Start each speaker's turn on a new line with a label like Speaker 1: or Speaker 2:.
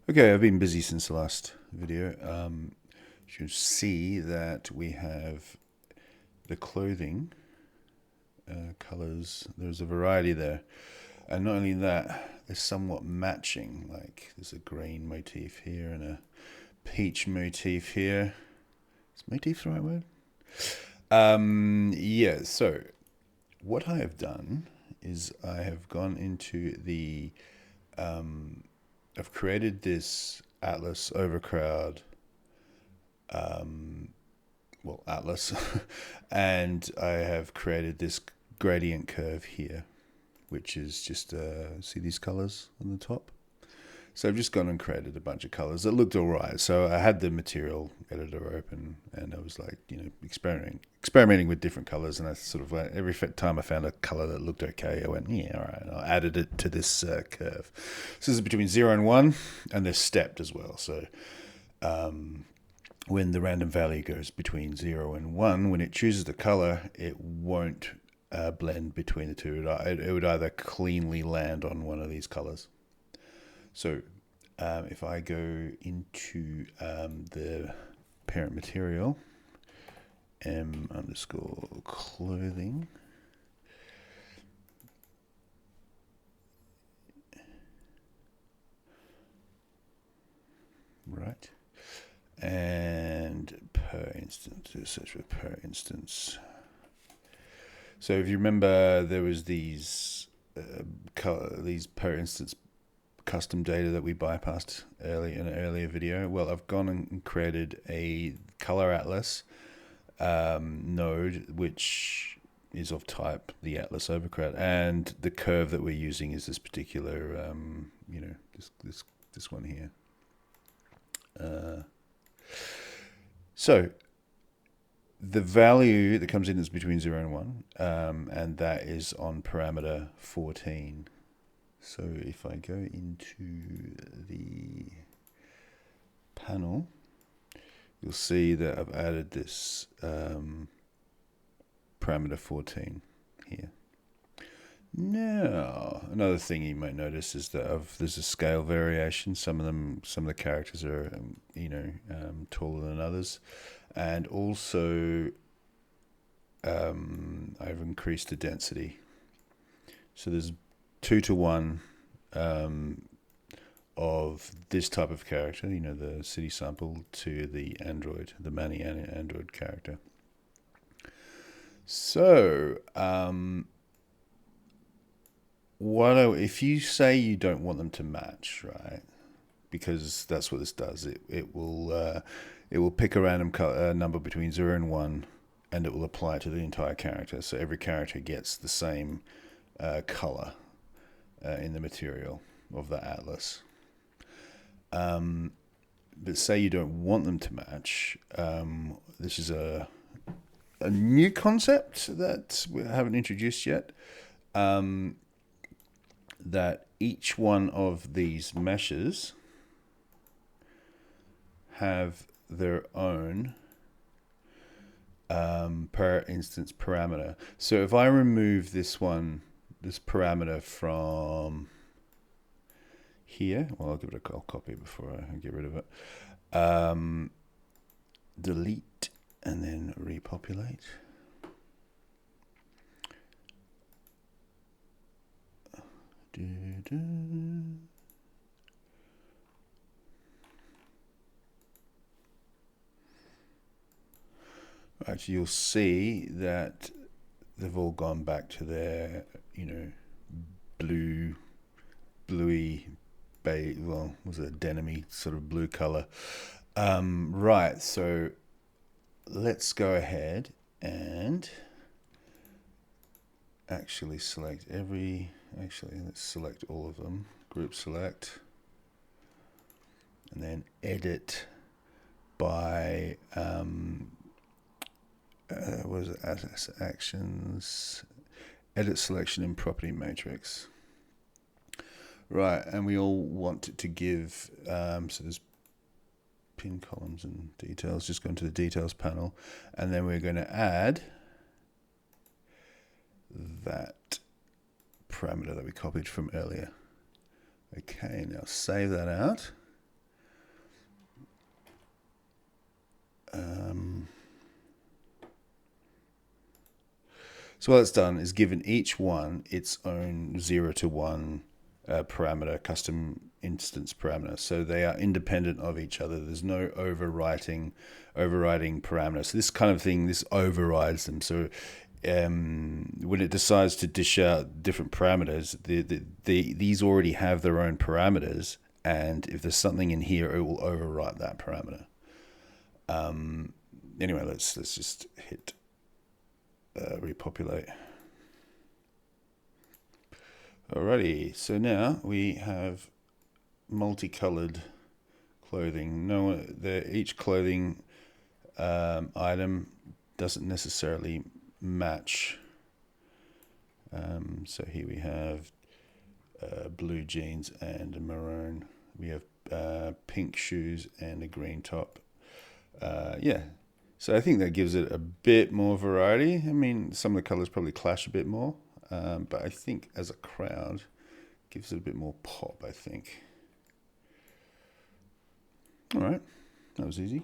Speaker 1: Okay, I've been busy since the last video. You should see that we have the clothing colors. There's a variety there. And not only that, they're somewhat matching. Like there's a green motif here and a peach motif here. Is motif the right word? Yeah, so what I have done is I have gone into the I've created this Atlas Overcrowd, Atlas, and I have created this gradient curve here, which is just, see these colors on the top? So I've just gone and created a bunch of colors that looked all right. So I had the material editor open, and I was like, experimenting with different colors. And I sort of every time I found a color that looked okay, I went, yeah, all right. And I added it to this curve. So this is between 0 and 1, and they're stepped as well. So when the random value goes between 0 and 1, when it chooses the color, it won't blend between the two. It would either cleanly land on one of these colors. So if I go into the parent material, m_clothing, right, and per instance, search for per instance. So if you remember, there was these per instance custom data that we bypassed in an earlier video. Well, I've gone and created a color atlas node, which is of type the Atlas Overcrowd, and the curve that we're using is this particular, this one here. So the value that comes in is between 0 and 1, and that is on parameter 14. So if I go into the panel, you'll see that I've added this parameter 14 here. Now, another thing you might notice is that there's a scale variation. Some of the characters are, taller than others, and also I've increased the density. So there's 2 to 1 of this type of character, the city sample, to the Manny android character. So, if you say you don't want them to match, right? Because that's what this does. It will pick a random number between 0 and 1, and it will apply it to the entire character. So every character gets the same color in the material of the atlas. But say you don't want them to match. This is a new concept that we haven't introduced yet. That each one of these meshes have their own per instance parameter. So if I remove this parameter from here, well, I'll give it a copy before I get rid of it. Delete and then repopulate. Right, you'll see that they've all gone back to their, bluey, beige, well, was it a denim-y sort of blue color? Right, so let's go ahead and actually let's select all of them, group select, and then edit by, actions, edit selection in property matrix. Right, and we all want it to give, so there's pin columns and details, just go into the details panel, and then we're going to add that parameter that we copied from earlier. Okay, now save that out. So what it's done is given each one its own 0 to 1 parameter, custom instance parameter. So they are independent of each other. There's no overriding parameter. So this kind of thing, this overrides them. So when it decides to dish out different parameters, these already have their own parameters, and if there's something in here, it will overwrite that parameter. Anyway, let's just hit repopulate. Alrighty, so now we have multicolored clothing. No, each clothing item doesn't necessarily match. So here we have blue jeans and a maroon. We have pink shoes and a green top. Yeah, so I think that gives it a bit more variety. I mean, some of the colors probably clash a bit more, but I think as a crowd, gives it a bit more pop, I think. All right, that was easy.